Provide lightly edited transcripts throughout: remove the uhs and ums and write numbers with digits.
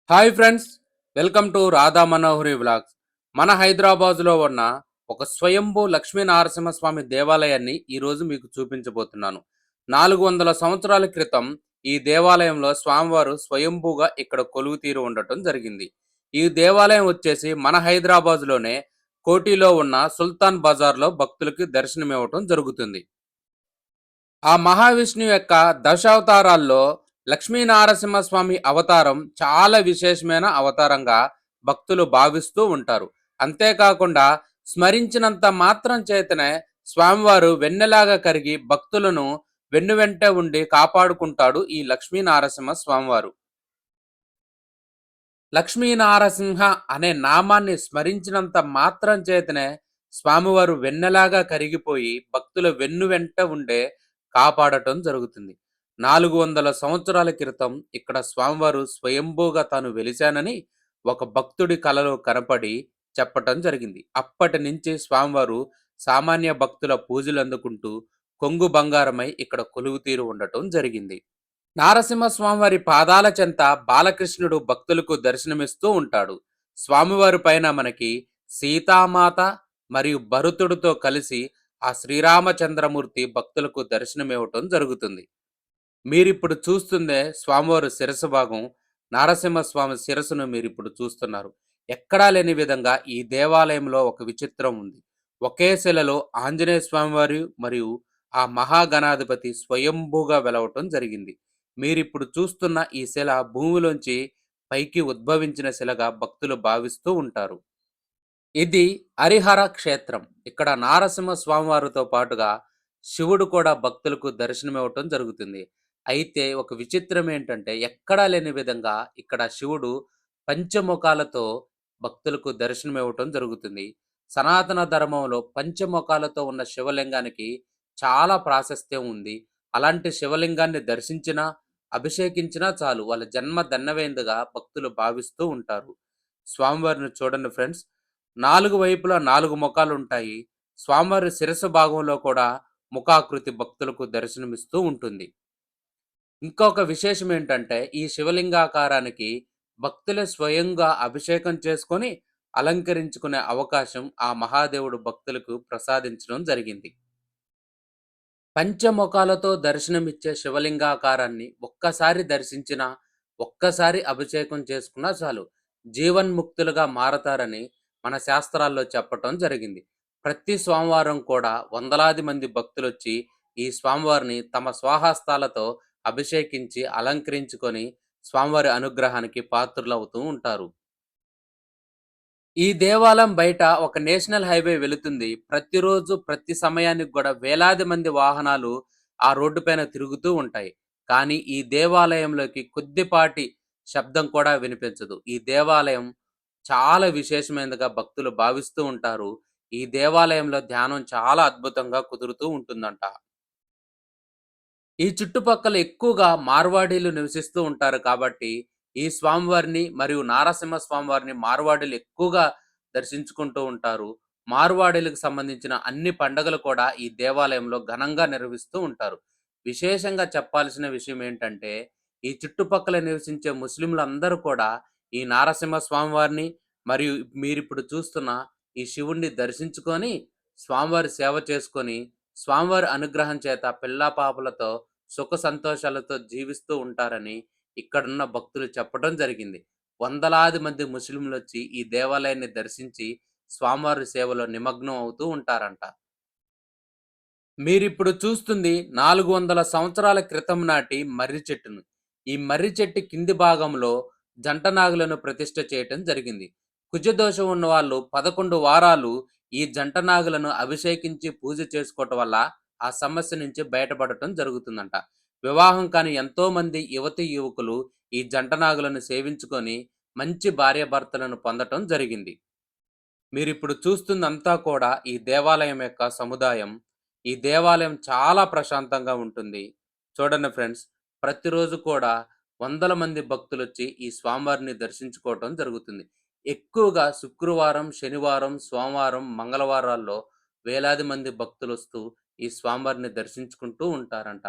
Hi friends, welcome to Radha Manohari vlogs. మన హైదరాబాద్లో ఉన్న ఒక స్వయంభూ లక్ష్మీ నరసింహస్వామి దేవాలయాన్ని ఈరోజు మీకు చూపించబోతున్నాను. 400 సంవత్సరాల క్రితం ఈ దేవాలయంలో స్వామివారు స్వయంభూగా ఇక్కడ కొలువు తీరు ఉండటం జరిగింది. ఈ దేవాలయం వచ్చేసి మన హైదరాబాద్లోనే కోటిలో ఉన్న సుల్తాన్ బజార్లో భక్తులకి దర్శనమివ్వటం జరుగుతుంది. ఆ మహావిష్ణువు యొక్క దశావతారాల్లో లక్ష్మీ నరసింహస్వామి అవతారం చాలా విశేషమైన అవతారంగా భక్తులు భావిస్తూ ఉంటారు. అంతేకాకుండా స్మరించినంత మాత్రం చేతనే స్వామివారు వెన్నెలాగా కరిగి భక్తులను వెన్నువెంట ఉండి కాపాడుకుంటాడు ఈ లక్ష్మీ నరసింహ స్వామివారు. లక్ష్మీ నారసింహ అనే నామాన్ని స్మరించినంత మాత్రం చేతనే స్వామివారు వెన్నెలాగా కరిగిపోయి భక్తుల వెన్నువెంట ఉండే కాపాడటం జరుగుతుంది. 400 సంవత్సరాల క్రితం ఇక్కడ స్వామివారు స్వయంభూగా తాను వెలిశానని ఒక భక్తుడి కలలో కనపడి చెప్పటం జరిగింది. అప్పటి నుంచి స్వామివారు సామాన్య భక్తుల పూజలు అందుకుంటూ కొంగు బంగారమై ఇక్కడ కొలువుతీరు ఉండటం జరిగింది. నారసింహస్వామివారి పాదాల చెంత బాలకృష్ణుడు భక్తులకు దర్శనమిస్తూ ఉంటాడు. స్వామివారి పైన మనకి సీతామాత మరియు భరతుడితో కలిసి ఆ శ్రీరామచంద్రమూర్తి భక్తులకు దర్శనమివ్వటం జరుగుతుంది. మీరిప్పుడు చూస్తుందే స్వామివారి శిరస్సు భాగం. నారసింహస్వామి శిరస్సును మీరిప్పుడు చూస్తున్నారు. ఎక్కడా లేని విధంగా ఈ దేవాలయంలో ఒక విచిత్రం ఉంది. ఒకే శిలలో ఆంజనేయ స్వామివారు మరియు ఆ మహాగణాధిపతి స్వయంభూగా వెలవటం జరిగింది. మీరిప్పుడు చూస్తున్న ఈ శిల భూమిలోంచి పైకి ఉద్భవించిన శిలగా భక్తులు భావిస్తూ ఉంటారు. ఇది హరిహర క్షేత్రం. ఇక్కడ నారసింహ స్వామివారితో పాటుగా శివుడు కూడా భక్తులకు దర్శనమివ్వటం జరుగుతుంది. అయితే ఒక విచిత్రం ఏంటంటే ఎక్కడా లేని విధంగా ఇక్కడ శివుడు పంచముఖాలతో భక్తులకు దర్శనమివ్వటం జరుగుతుంది. సనాతన ధర్మంలో పంచముఖాలతో ఉన్న శివలింగానికి చాలా ప్రాశస్త్యం ఉంది. అలాంటి శివలింగాన్ని దర్శించినా, అభిషేకించినా చాలు వాళ్ళ జన్మ ధన్యమైందిగా భక్తులు భావిస్తూ ఉంటారు. స్వామివారిని చూడండి ఫ్రెండ్స్. 4 వైపులా 4 ముఖాలుంటాయి. స్వామివారి శిరస్సు భాగంలో కూడా ముఖాకృతి భక్తులకు దర్శనమిస్తూ ఉంటుంది. ఇంకొక విశేషం ఏంటంటే ఈ శివలింగాకారానికి భక్తులే స్వయంగా అభిషేకం చేసుకొని అలంకరించుకునే అవకాశం ఆ మహాదేవుడు భక్తులకు ప్రసాదించడం జరిగింది. పంచముఖాలతో దర్శనమిచ్చే శివలింగాకారాన్ని ఒక్కసారి దర్శించినా, ఒక్కసారి అభిషేకం చేసుకున్నా చాలు జీవన్ముక్తులుగా మారతారని మన శాస్త్రాల్లో చెప్పటం జరిగింది. ప్రతి సోమవారం కూడా వందలాది మంది భక్తులొచ్చి ఈ స్వామివారిని తమ స్వహస్తాలతో అభిషేకించి అలంకరించుకొని స్వామివారి అనుగ్రహానికి పాత్రులవుతూ ఉంటారు. ఈ దేవాలయం బయట ఒక నేషనల్ హైవే వెళుతుంది. ప్రతిరోజు ప్రతి సమయానికి కూడా వేలాది మంది వాహనాలు ఆ రోడ్డు పైన తిరుగుతూ ఉంటాయి. కానీ ఈ దేవాలయంలోకి కొద్దిపాటి శబ్దం కూడా వినిపించదు. ఈ దేవాలయం చాలా విశేషమైనదిగా భక్తులు భావిస్తూ ఉంటారు. ఈ దేవాలయంలో ధ్యానం చాలా అద్భుతంగా కుదురుతూ ఉంటుందంట. ఈ చుట్టుపక్కల ఎక్కువగా మార్వాడీలు నివసిస్తూ ఉంటారు కాబట్టి, ఈ స్వామివారిని మరియు నారసింహ స్వామివారిని మార్వాడీలు ఎక్కువగా దర్శించుకుంటూ ఉంటారు. మార్వాడీలకు సంబంధించిన అన్ని పండగలు కూడా ఈ దేవాలయంలో ఘనంగా నిర్వహిస్తూ ఉంటారు. విశేషంగా చెప్పాల్సిన విషయం ఏంటంటే, ఈ చుట్టుపక్కల నివసించే ముస్లింలందరూ కూడా ఈ నారసింహ స్వామివారిని మరియు మీరిప్పుడు చూస్తున్న ఈ శివుణ్ణి దర్శించుకొని, స్వామివారి సేవ చేసుకొని, స్వామివారి అనుగ్రహం చేత పిల్లా పాపలతో సుఖ సంతోషాలతో జీవిస్తూ ఉంటారని ఇక్కడున్న భక్తులు చెప్పడం జరిగింది. వందలాది మంది ముస్లింలొచ్చి ఈ దేవాలయాన్ని దర్శించి స్వామివారి సేవలో నిమగ్నం అవుతూ ఉంటారంట. మీరిప్పుడు చూస్తుంది 400 సంవత్సరాల క్రితం నాటి మర్రి చెట్టును. ఈ మర్రి చెట్టు కింది భాగంలో జంట నాగులను ప్రతిష్ఠ చేయటం జరిగింది. కుజదోషం ఉన్న వాళ్ళు 11 వారాలు ఈ జంట నాగులను అభిషేకించి పూజ చేసుకోవటం వల్ల ఆ సమస్య నుంచి బయటపడటం జరుగుతుందంట. వివాహం కాని ఎంతో మంది యువతి యువకులు ఈ జంట నాగులను సేవించుకొని మంచి భార్యాభర్తలను పొందటం జరిగింది. మీరిప్పుడు చూస్తుందంతా కూడా ఈ దేవాలయం యొక్క సముదాయం. ఈ దేవాలయం చాలా ప్రశాంతంగా ఉంటుంది. చూడండి ఫ్రెండ్స్, ప్రతిరోజు కూడా వందల మంది భక్తులొచ్చి ఈ స్వామివారిని దర్శించుకోవటం జరుగుతుంది. ఎక్కువగా శుక్రవారం, శనివారం, సోమవారం, మంగళవారాల్లో వేలాది మంది భక్తులొస్తూ ఈ స్వామివారిని దర్శించుకుంటూ ఉంటారంట.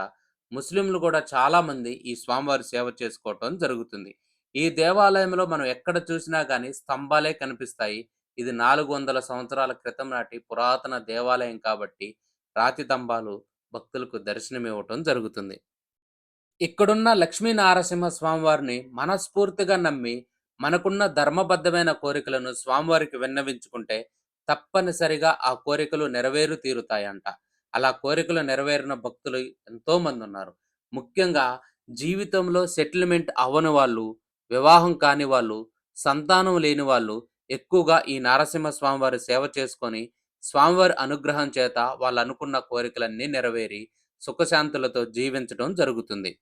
ముస్లింలు కూడా చాలా మంది ఈ స్వామివారి సేవ చేసుకోవటం జరుగుతుంది. ఈ దేవాలయంలో మనం ఎక్కడ చూసినా గాని స్తంభాలే కనిపిస్తాయి. ఇది 400 సంవత్సరాల క్రితం నాటి పురాతన దేవాలయం కాబట్టి రాతి స్తంభాలు భక్తులకు దర్శనమివ్వటం జరుగుతుంది. ఇక్కడున్న లక్ష్మీ నారసింహ స్వామివారిని మనస్ఫూర్తిగా నమ్మి, మనకున్న ధర్మబద్ధమైన కోరికలను స్వామివారికి విన్నవించుకుంటే, తప్పనిసరిగా ఆ కోరికలు నెరవేరు తీరుతాయంట. అలా కోరికలు నెరవేరిన భక్తులు ఎంతోమందున్నారు. ముఖ్యంగా జీవితంలో సెటిల్మెంట్ అవ్వని వాళ్ళు, వివాహం కాని వాళ్ళు, సంతానం లేని వాళ్ళు ఎక్కువగా ఈ నారసింహ స్వామివారి సేవ చేసుకొని, స్వామివారి అనుగ్రహం చేత వాళ్ళనుకున్న కోరికలన్నీ నెరవేరి, సుఖశాంతులతో జీవించడం జరుగుతుంది.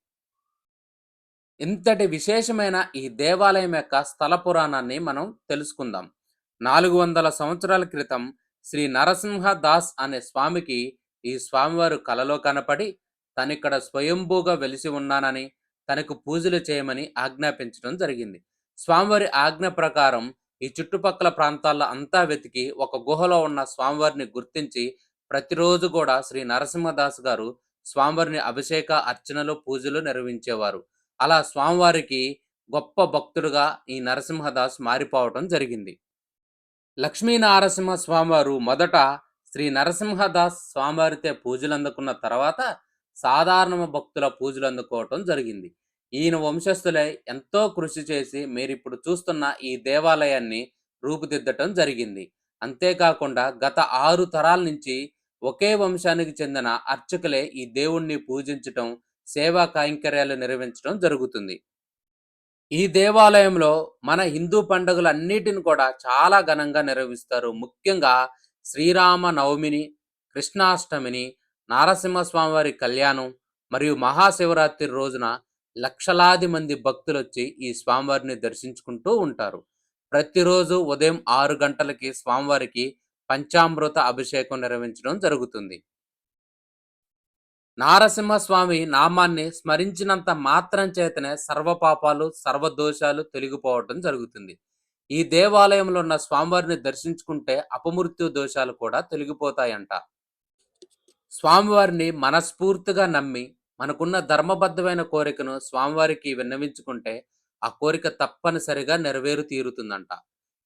ఇంతటి విశేషమైన ఈ దేవాలయం యొక్క స్థల పురాణాన్ని మనం తెలుసుకుందాం. 400 సంవత్సరాల క్రితం శ్రీ నరసింహ దాస్ అనే స్వామికి ఈ స్వామివారు కలలో కనపడి తనిక్కడ స్వయంభూగా వెలిసి ఉన్నానని, తనకు పూజలు చేయమని ఆజ్ఞాపించడం జరిగింది. స్వామివారి ఆజ్ఞ ప్రకారం ఈ చుట్టుపక్కల ప్రాంతాల్లో అంతా వెతికి ఒక గుహలో ఉన్న స్వామివారిని గుర్తించి ప్రతిరోజు కూడా శ్రీ నరసింహదాస్ గారు స్వామివారిని అభిషేక, అర్చనలు, పూజలు నిర్వహించేవారు. అలా స్వామివారికి గొప్ప భక్తుడుగా ఈ నరసింహదాస్ మారిపోవటం జరిగింది. లక్ష్మీ నారసింహ స్వామివారు మొదట శ్రీ నరసింహదాస్ స్వామివారితో పూజలు అందుకున్న తర్వాత సాధారణ భక్తుల పూజలు అందుకోవటం జరిగింది. ఈయన వంశస్థులై ఎంతో కృషి చేసి మీరిప్పుడు చూస్తున్న ఈ దేవాలయాన్ని రూపుదిద్దటం జరిగింది. అంతేకాకుండా గత 6 తరాల నుంచి ఒకే వంశానికి చెందిన అర్చకులే ఈ దేవుణ్ణి పూజించటం, సేవా కైంకర్యాలు నిర్వహించడం జరుగుతుంది. ఈ దేవాలయంలో మన హిందూ పండుగలన్నిటిని కూడా చాలా ఘనంగా నిర్వహిస్తారు. ముఖ్యంగా శ్రీరామ నవమిని, కృష్ణాష్టమిని, నారసింహస్వామి వారి కళ్యాణం మరియు మహాశివరాత్రి రోజున లక్షలాది మంది భక్తులొచ్చి ఈ స్వామివారిని దర్శించుకుంటూ ఉంటారు. ప్రతిరోజు ఉదయం 6 గంటలకి స్వామివారికి పంచామృత అభిషేకం నిర్వహించడం జరుగుతుంది. నారసింహస్వామి నామాన్ని స్మరించినంత మాత్రం చేతనే సర్వపాపాలు, సర్వదోషాలు తొలగిపోవటం జరుగుతుంది. ఈ దేవాలయంలో ఉన్న స్వామివారిని దర్శించుకుంటే అపమృత్యు దోషాలు కూడా తొలగిపోతాయంట. స్వామివారిని మనస్ఫూర్తిగా నమ్మి, మనకున్న ధర్మబద్ధమైన కోరికను స్వామివారికి విన్నవించుకుంటే, ఆ కోరిక తప్పనిసరిగా నెరవేరు తీరుతుందంట.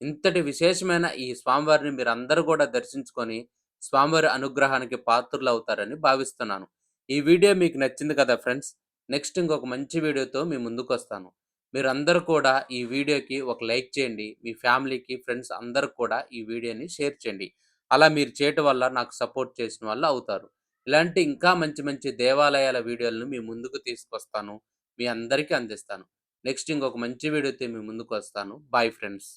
ఇంతటి విశేషమైన ఈ స్వామివారిని మీరందరూ కూడా దర్శించుకొని, స్వామివారి అనుగ్రహానికి పాత్రులవుతారని భావిస్తున్నాను. ఈ వీడియో మీకు నచ్చింది కదా ఫ్రెండ్స్. నెక్స్ట్ ఇంకొక మంచి వీడియోతో మీ ముందుకొస్తాను. మీరందరూ కూడా ఈ వీడియోకి ఒక లైక్ చేయండి. మీ ఫ్యామిలీకి, ఫ్రెండ్స్ అందరికి కూడా ఈ వీడియోని షేర్ చేయండి. అలా మీరు చేయటం వల్ల నాకు సపోర్ట్ చేసిన వాళ్ళు అవుతారు. ఇలాంటి ఇంకా మంచి మంచి దేవాలయాల వీడియోలను మీ ముందుకు తీసుకొస్తాను. మీ అందరికీ అందిస్తాను. నెక్స్ట్ ఇంకొక మంచి వీడియోతో మీ ముందుకు వస్తాను. Bye friends.